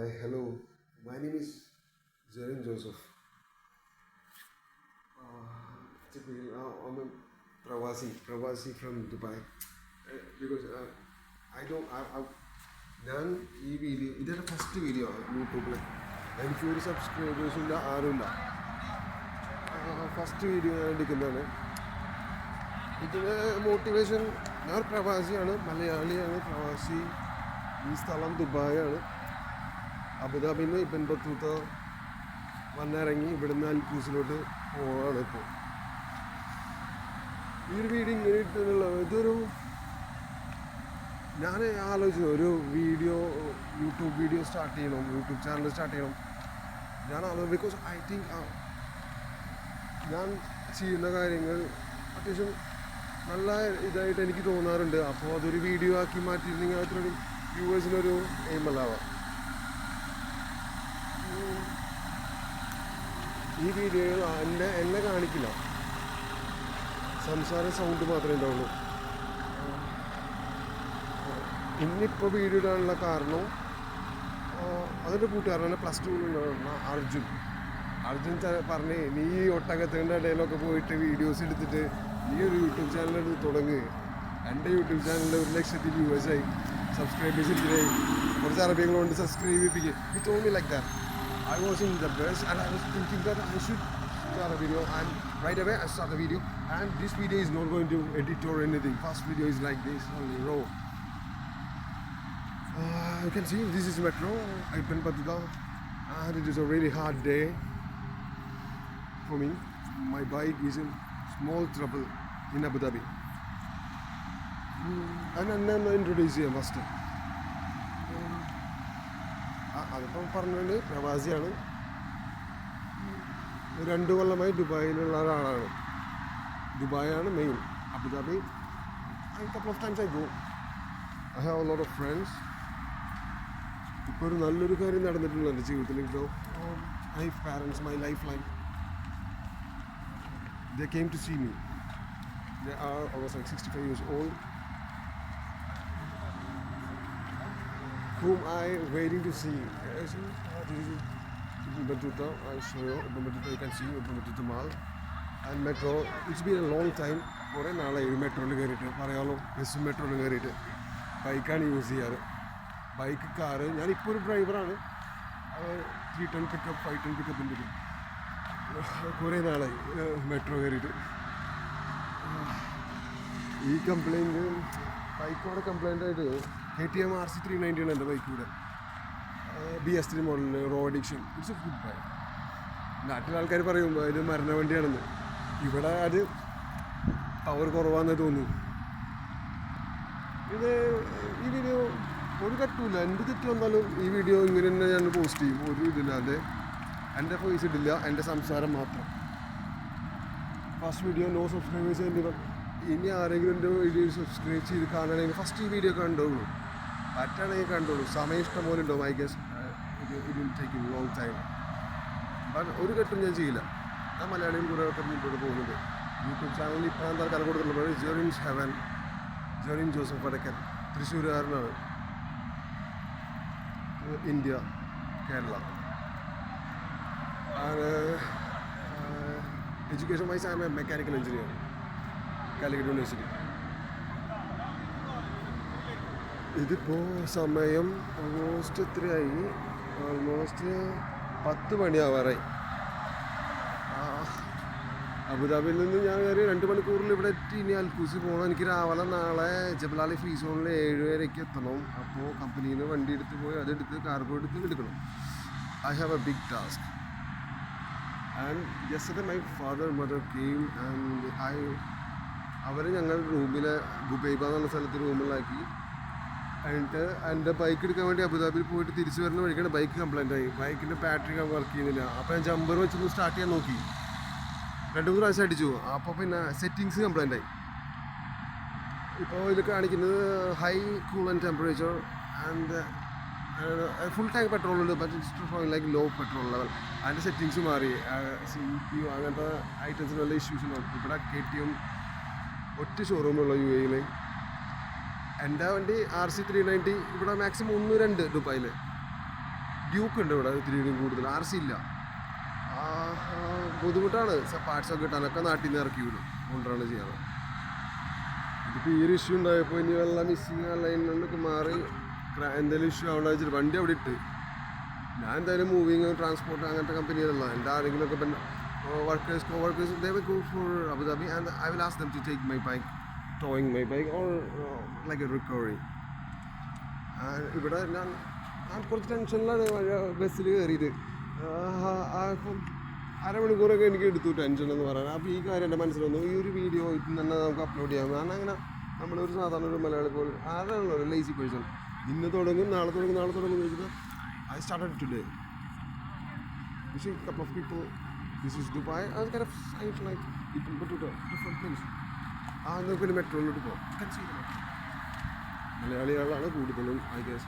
Hi, hello. My name is Zerin Joseph. I'm a Pravasi from Dubai. Because I don't, ഞാൻ ഈ video ഇതൊരു first video ആണ് യൂട്യൂബിൽ. എനിക്കൊരു സബ്സ്ക്രൈബേഴ്സും ഇല്ല, ആരുമില്ല. ഫസ്റ്റ് വീഡിയോ ഞാൻ എടുക്കുന്നതാണ്. ഇതിന് മോട്ടിവേഷൻ, ഞാൻ പ്രവാസിയാണ്, മലയാളിയാണ്, പ്രവാസി. ഈ സ്ഥലം ദുബായാണ്. അബുദാബിയിൽ നിന്ന് ഇബൻ ബത്തൂത്ത വന്നിറങ്ങി ഇവിടുന്ന് അൽക്കൂസിലോട്ട് പോവാണ് ഇപ്പോൾ. ഈ ഒരു വീഡിയോ ഇങ്ങനെ ഇട്ടുള്ള ഇതൊരു ഞാൻ ആലോചിച്ചു, ഒരു യൂട്യൂബ് വീഡിയോ സ്റ്റാർട്ട് ചെയ്യണം, യൂട്യൂബ് ചാനൽ സ്റ്റാർട്ട് ചെയ്യണം. ഞാൻ ആലോചിച്ചു ബിക്കോസ് ഐ തിങ്ക് ഞാൻ ചെയ്യുന്ന കാര്യങ്ങൾ അത്യാവശ്യം നല്ല ഇതായിട്ട് എനിക്ക് തോന്നാറുണ്ട്. അപ്പോൾ അതൊരു വീഡിയോ ആക്കി മാറ്റിയിരുന്നെങ്കിൽ അത്രയും വ്യൂവേഴ്സിനൊരു എയിമല്ലാവാം. ഈ വീഡിയോയിൽ എന്നെ കാണിക്കില്ല, സംസാര സൗണ്ട് മാത്രമേ ഉണ്ടാവുള്ളൂ. ഇന്നിപ്പോൾ വീഡിയോ ഇടാനുള്ള കാരണം അതൊരു കൂട്ടുകാരനാണ്, പ്ലസ് ടുവിലുണ്ടായിരുന്ന അർജുൻ പറഞ്ഞേ, നീ ഒട്ടകത്തിൻ്റെ ഇടയിലൊക്കെ പോയിട്ട് വീഡിയോസ് എടുത്തിട്ട് നീ ഒരു യൂട്യൂബ് ചാനൽ എടുത്ത് തുടങ്ങ്. എൻ്റെ യൂട്യൂബ് ചാനലിൽ 1,00,000 വ്യൂവേഴ്സായി, സബ്സ്ക്രൈബേഴ്സ് ഇരിക്കുകയായി, കുറച്ച് അറബികളുണ്ട്, subscribe ചെയ്യിപ്പിക്കുക. He told me like that. I was in the bus and I was thinking that I should start a video, and right away I start a video, and this video is not going to edit or anything. First video is like this, only raw. You can see this is metro, Ibn Battuta, and it is a really hard day for me. My bike is in small trouble in Abu Dhabi. And I'm introduce you first. അതിപ്പം പറഞ്ഞത് പ്രവാസിയാണ്, 2 കൊല്ലമായി ദുബായിലുള്ള ഒരാളാണ്. ദുബായാണ് main. Abu Dhabi couple of times I go. I have a lot of friends. ഇപ്പോൾ ഒരു നല്ലൊരു കാര്യം നടന്നിട്ടുള്ള എൻ്റെ ജീവിതത്തിൽ. My parents, my lifeline, they came to see me. I was like 65 years old, whom I waiting to see. This is Ibn Battuta. I show you Ibn Battuta. You can see Ibn Battuta Mall and metro. It's been a long time. കുറേ നാളായി മെട്രോയിൽ കയറിയിട്ട്, പറയാമല്ലോ, bus മെട്രോയിൽ കയറിയിട്ട്. ബൈക്കാണ് use ചെയ്യാറ്, bike, car. ഞാനിപ്പോൾ ഒരു ഡ്രൈവറാണ്. 310 പിക്കപ്പ്, 510 പിക്കപ്പിൻ്റെ ഒരു കുറേ നാളായി മെട്രോ കയറിയിട്ട്. ഈ കംപ്ലൈൻറ്റ് ബൈക്കോടെ കംപ്ലൈൻ്റ് ആയിട്ട് KTM RC 390 ആണ് എൻ്റെ ബൈക്കിവിടെ. BS3 മോഡലിൽ, raw addiction. It's a good bike. നാട്ടിലെ ആൾക്കാർ പറയും ഇത് മരണ വണ്ടിയാണെന്ന്. ഇവിടെ അത് പവർ കുറവാണെന്ന് തോന്നുന്നു. ഈ വീഡിയോ ഒരു തെറ്റുമില്ല, എന്ത് തെറ്റ് വന്നാലും ഈ വീഡിയോ ഇങ്ങനെ തന്നെ ഞാൻ പോസ്റ്റ് ചെയ്യും. ഒരു ഇതില്ലാതെ എൻ്റെ ഫേസ് ഇടില്ല, എൻ്റെ സംസാരം മാത്രം. ഫസ്റ്റ് വീഡിയോ നോ സബ്സ്ക്രൈബേഴ്സ് എന്നിവ. ഇനി ആരെങ്കിലും എൻ്റെ വീഡിയോ സബ്സ്ക്രൈബ് ചെയ്ത് കാണണമെങ്കിൽ ഫസ്റ്റ് ഈ വീഡിയോ കണ്ടോളൂ, പറ്റാണെങ്കിൽ കണ്ടോളൂ. സമയം ഇഷ്ടം പോലെ ഉണ്ടാവും. I guess it will take A long time. But ഒരു കെട്ടും ഞാൻ ചെയ്യില്ല. ഞാൻ മലയാളികൾ കുറേ ഒക്കെ മുമ്പോട്ട് പോകുന്നുണ്ട്. യൂട്യൂബ് ചാനലിൽ ഇപ്പോൾ എന്താ തല കൊടുത്തിട്ടുള്ളത് ജെറിൻസ് ഹെവൻ, ജെറിൻ ജോസഫ് വടക്കൻ, തൃശ്ശൂരുകാരനാണ്, India, Kerala. Education wise I M A mechanical engineer, Calicut university. ഇതിപ്പോൾ സമയം ഓൾമോസ്റ്റ് എത്രയായി? ഓൾമോസ്റ്റ് 10 മണിയാവാറായി. അബുദാബിയിൽ നിന്ന് ഞാൻ കയറി 2 മണിക്കൂറിൽ ഇവിടെ എത്തി. ഇനി അൽക്കൂസി പോകണം. എനിക്ക് രാവിലെ നാളെ ജബലാലി ഫ്രീ സോണിൽ 7:00 എത്തണം. അപ്പോൾ കമ്പനിയിൽ നിന്ന് വണ്ടി എടുത്ത് പോയി അതെടുത്ത് കാർഗോ എടുത്ത് എടുക്കണം. I have a big task. And yesterday my father mother came and അവർ ഞങ്ങൾ റൂമിൽ ഗുബൈബ എന്നുള്ള സ്ഥലത്ത് റൂമിലാക്കി. എന്നിട്ട് എൻ്റെ ബൈക്ക് എടുക്കാൻ വേണ്ടി അബുദാബിയിൽ പോയിട്ട് തിരിച്ചു വരുന്ന വഴിക്കാണ് ബൈക്ക് കംപ്ലൈൻ്റ് ആയി. ബൈക്കിൻ്റെ ബാറ്ററി വർക്ക് ചെയ്യുന്നില്ല. അപ്പോൾ ഞാൻ ജമ്പർ വെച്ചൊന്ന് സ്റ്റാർട്ട് ചെയ്യാൻ നോക്കി, 2-3 പ്രാവശ്യം അടിച്ചു. അപ്പോൾ പിന്നെ സെറ്റിങ്സ് കംപ്ലൈൻ്റ് ആയി. ഇപ്പോൾ ഇത് കാണിക്കുന്നത് high cool and temperature and full tank petrol ഉണ്ട്, but it's like low petrol level. അതിൻ്റെ സെറ്റിങ്സ് മാറി. CPU അങ്ങനത്തെ ഐറ്റംസിനുള്ള ഇഷ്യൂസ് ഉണ്ടാവും. ഇവിടെ KTM ഒറ്റ ഷോറൂമുള്ള UAE-യിൽ. എൻ്റെ വണ്ടി RC 390 ഇവിടെ മാക്സിമം 1-2 ദുബായിൽ. ഡ്യൂക്ക് ഉണ്ട് ഇവിടെ ഇത്തിരി കൂടുതൽ. RC ഇല്ല. ബുദ്ധിമുട്ടാണ് പാർട്സൊക്കെ കിട്ടാനൊക്കെ നാട്ടിൽ നിന്ന് ഇറക്കി വിടും, കൊണ്ടാണ് ചെയ്യാറ്. ഇതിപ്പോൾ ഈ ഒരു ഇഷ്യൂ ഉണ്ടായപ്പോൾ ഇനി വല്ല മിസ്സിങ് ലൈനിലൊക്കെ മാറി എന്തെങ്കിലും ഇഷ്യൂ അവിടെ വെച്ചിട്ട് വണ്ടി അവിടെ ഇട്ട് ഞാൻ എന്തായാലും മൂവിങ് ട്രാൻസ്പോർട്ട് അങ്ങനത്തെ കമ്പനിയിലല്ല. എൻ്റെ ആരെങ്കിലുമൊക്കെ ഇപ്പം workers co-workers they will go for Abu Dhabi and I will ask them to take my bike, towing my bike or like a recovery. ഇവിടെ ഞാൻ കുറച്ച് ടെൻഷനിലാണ് ബസ്സിൽ കയറിയിട്ട്. അപ്പം അരമണിക്കൂറൊക്കെ എനിക്ക് എടുത്തു ടെൻഷൻ എന്ന് പറയാൻ. അപ്പോൾ ഈ കാര്യം എൻ്റെ മനസ്സിൽ വന്നു, ഈ ഒരു വീഡിയോ ഇത് തന്നെ നമുക്ക് അപ്ലോഡ് ചെയ്യാം. കാരണം അങ്ങനെ നമ്മളൊരു സാധാരണ ഒരു മലയാളി പോലെ ആരാണല്ലോ ഒരു ലേസി പേഴ്സൺ. ഇന്ന് തുടങ്ങും, നാളെ തുടങ്ങും എന്ന് വെച്ചിട്ട് I started today. You see a couple of people, this is Dubai. I was kind of like people go to the different place. നമുക്ക് ഒരു മെട്രോയിലോട്ട് പോകാം. You can see the metro. മലയാളികളാണ് കൂടുതലും, I guess.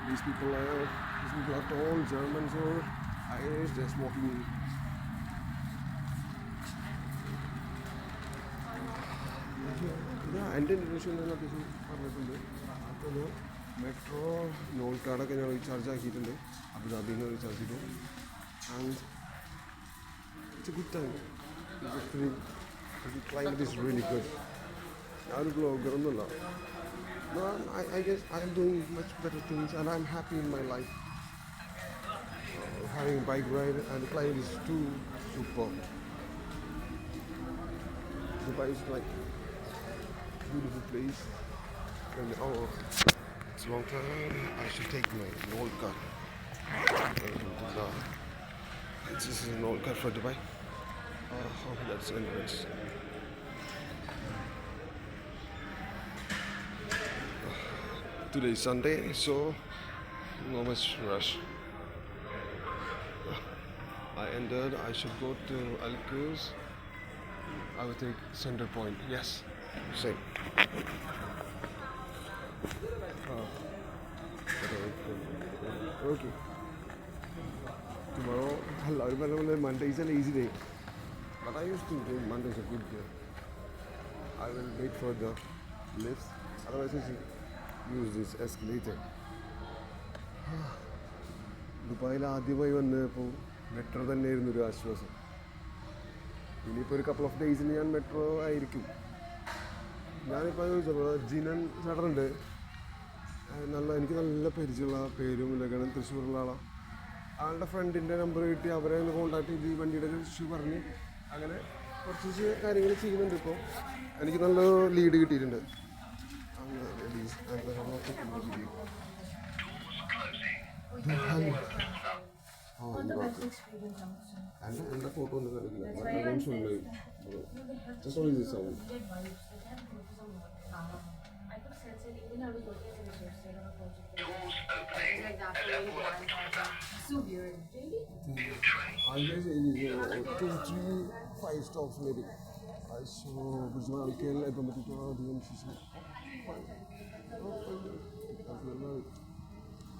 These people are tall Germans or Irish, they're smoking. എൻ്റെ ഇൻട്രഷൻ പറഞ്ഞിട്ടുണ്ട്. അപ്പോൾ metro Nol കാർഡൊക്കെ ഞാൻ recharge ആക്കിയിട്ടുണ്ട്, അബുദാബിയിൽ നിന്ന് റീചാർജ് ചെയ്തു. And it's a good time. Climate is really good. ഞാനൊരു ബ്ലോഗറൊന്നുമല്ല. I guess I am doing much better things and I'm happy in my life. Having a bike ride and the climate is too superb. Dubai is like a beautiful place. And it's a long time. I should take my old car. This is an old car for Dubai. That's entrance. Today is Sunday, so not much rush. I entered. I should go to Al Quoz. I will take Center Point. Yes, same. Okay. Tomorrow, Monday is a lazy day. But I used to think Monday is a good day. I will wait for the lifts. Otherwise, I should use this escalator. ദുബായിൽ ആദ്യമായി വന്നപ്പോൾ metro തന്നെയായിരുന്നു ഒരു ആശ്വാസം. ഇനിയിപ്പോൾ ഒരു couple of ഡേയ്സിൽ ഞാൻ മെട്രോ ആയിരിക്കും. ഞാനിപ്പോൾ ചോദിച്ചപ്പോൾ ജിനൻ ചേട്ടനുണ്ട്, എനിക്ക് നല്ല പരിചയമുള്ള പേരും ഇതൊക്കെയാണ്, തൃശ്ശൂരുള്ള ആളാണ്. ആളുടെ ഫ്രണ്ടിൻ്റെ നമ്പർ കിട്ടി, അവരെ ഒന്ന് കോൺടാക്ട് ചെയ്ത് ഈ വണ്ടിയുടെ ഇഷ്യൂ പറഞ്ഞ് അങ്ങനെ കുറച്ച് കാര്യങ്ങൾ ചെയ്യുന്നുണ്ട്. ഇപ്പോൾ എനിക്ക് നല്ല ലീഡ് കിട്ടിയിട്ടുണ്ട്. എൻ്റെ ഫോട്ടോ ഒന്നും കണ്ടില്ല. Just only this sound. Two, three, 5 stops maybe. So, Burj Al Arab, automatic DMCC.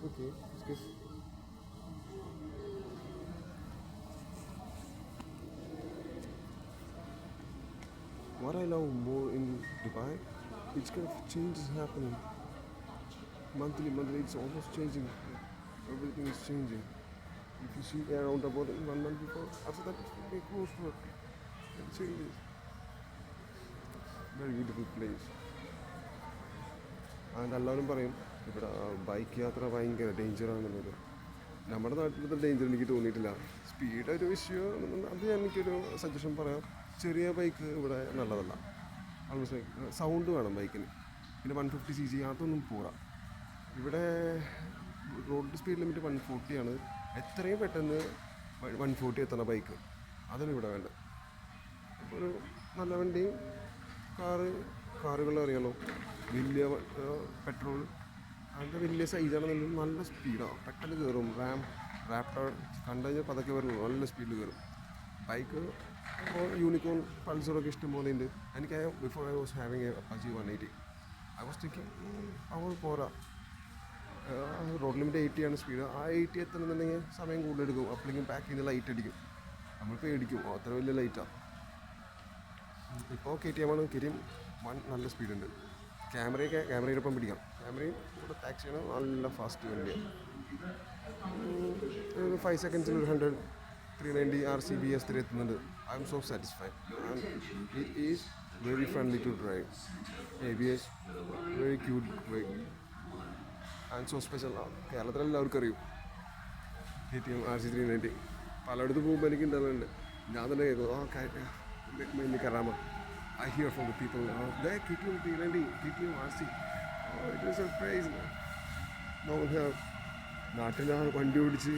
Okay, it's good. What I love more in Dubai, it's kind of changes happening. Monthly, it's almost changing. Everything is changing. If you see around about 1 month before, after that it goes for it changes. Very beautiful place. And എല്ലാവരും പറയും ഇവിടെ bike യാത്ര ഭയങ്കര ഡേഞ്ചറാണെന്നുള്ളത്. നമ്മുടെ നാട്ടിലത്തെ danger എനിക്ക് തോന്നിയിട്ടില്ല. Speed ഒരു വിഷയം, അത് എനിക്കൊരു സജഷൻ പറയാം. ചെറിയ ബൈക്ക് ഇവിടെ നല്ലതല്ല. ആൾമോസ്റ്റ് സൗണ്ട് വേണം ബൈക്കിന്. പിന്നെ 150cc അതൊന്നും പോരാ. ഇവിടെ റോഡ് സ്പീഡ് ലിമിറ്റ് 140 എത്രയും പെട്ടെന്ന് 140 എത്തണ ബൈക്ക്, അതാണ് ഇവിടെ വേണ്ടത്. അപ്പോൾ ഒരു നല്ല വണ്ടിയും കാറുകൾ അറിയാലോ, വലിയ പെട്രോൾ അങ്ങനത്തെ വലിയ സൈസാണെന്നുണ്ടെങ്കിൽ നല്ല സ്പീഡാണ്, പെട്ടെന്ന് കയറും. റാപ്റ്റർ കണ്ടു കഴിഞ്ഞാൽ പതൊക്കെ വരും, നല്ല സ്പീഡിൽ കയറും. ബൈക്ക് ഇപ്പോൾ യൂണിക്കോൺ പൾസറൊക്കെ ഇഷ്ടം പോലെ ഉണ്ട്. എനിക്ക് before I was having a Apache 180. I was thinking അവർ പോരാ, റോഡ് ലിമിറ്റ് 80 സ്പീഡ്. ആ 80 എത്തണമെന്നുണ്ടെങ്കിൽ സമയം കൂടുതലെടുക്കും. അപ്പോഴേക്കും ബാക്കിൽ നിന്ന് ലൈറ്റ് അടിക്കും, നമ്മൾ പേടിക്കും, അത്ര വലിയ ലൈറ്റാണ്. ഇപ്പോൾ KTM KTM 1 നല്ല സ്പീഡുണ്ട്. ക്യാമറയുടെ ഒപ്പം പിടിക്കാം. ക്യാമറയും ഇവിടെ ടാക്സിയാണ്, നല്ല ഫാസ്റ്റ് വണ്ടിയാണ്. 5 സെക്കൻഡ്സിൽ ഒരു 100 390 RCBS എത്തുന്നുണ്ട്. I'm so satisfied. It is very friendly to drive. ABS very cute bike and so special. കേരളത്തിൽ എല്ലാവർക്കും അറിയും KTM RC390. പലയിടത്ത് പോകുമ്പോൾ എനിക്ക് ഉണ്ടാകുന്നുണ്ട്, ഞാൻ തന്നെ കേൾക്കും ഇനി കറാമ. I hear from the people, KTM 390, KTM RC. It is a praise. നാട്ടിൽ വണ്ടി ഓടിച്ച്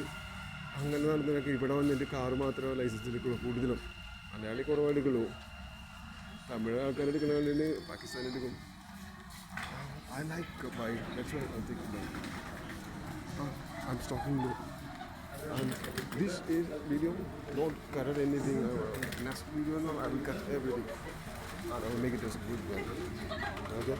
അങ്ങനെ നടന്നതൊക്കെ ഇവിടെ വന്നിട്ട് കാറ് മാത്രമേ ലൈസൻസ് എടുക്കുള്ളൂ. കൂടുതലും മലയാളി കുറവാണ് എടുക്കുള്ളൂ. തമിഴ് ആൾക്കാരെടുക്കണമെങ്കിൽ പാകിസ്ഥാൻ എടുക്കും. I like bike. That's why I'm thinking bike. I'm stopping the. This is video. Don't cut anything. Next video, no, I will cut everything. And I will make it as a good one. Okay.